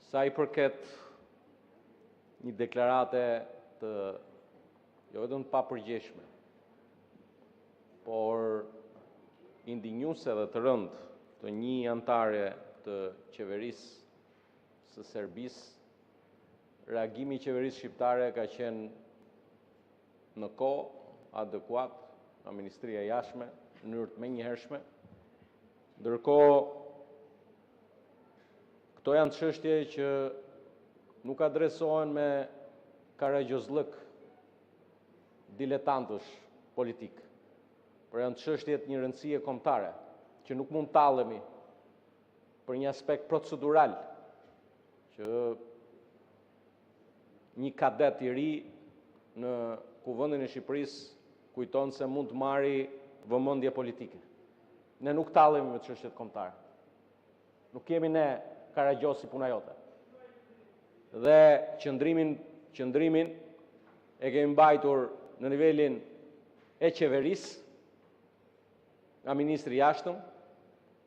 Sa I përket një deklarate të jo vetëm të papërgjeshme, por indinjuese dhe të rëndë të një anëtare të qeverisë së Serbisë, reagimi I qeverisë shqiptare ka qenë në kohë, adekuat nga Ministria e Jashtme, në mënyrë të menjëhershme, ndërkohë këto janë çështje që nuk adresohen me karagjozllëk diletantësh politik, por janë çështje të një rëndësie kombëtare, që nuk mund tallemi për një aspekt procedural, që një kadet I ri në Kuvendin e Shqipërisë kujton se mund të marrë vëmendje politike. Ne nuk tallemi me çështjet kombëtare. Nuk kemi ne karagjos si puna jote. Dhe qëndrimin e kemi mbajtur në nivelin e qeverisë, nga Ministri I Jashtëm,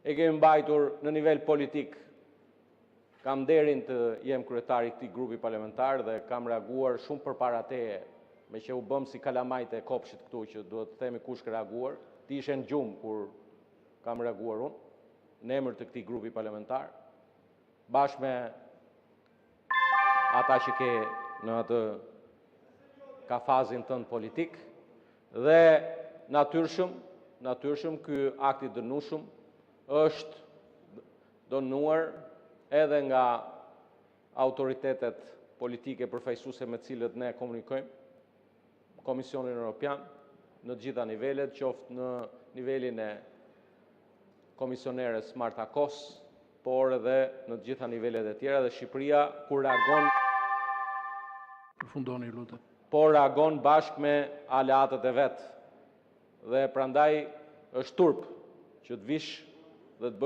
e kemi mbajtur në nivel politik. Kam nderin të jem kryetari I këtij grupi parlamentar dhe kam reaguar shumë përpara teje, me që u bëm si kalamajt e kopshit këtu që duhet të themi kush ka reaguar. Ti ishe në gjumë kur kam reaguar unë, në emër të këtij grupi parlamentar, bashkë me ata që ke në atë kafazin tënd politik, dhe natyrshëm ky akt I dënueshëm është dënuar edhe nga autoritetet politike përfaqësuese me të cilët ne komunikojmë, Komisionin Evropian, në të gjitha nivelet, qoftë në nivelin e komisioneres Marta Kos, por edhe në të gjitha nivelet e tjera, dhe Shqipëria kur reagon Përfundoni, lutem. Por reagon bashkë me aleatët e vet. Dhe prandaj është turp që të vish dhe të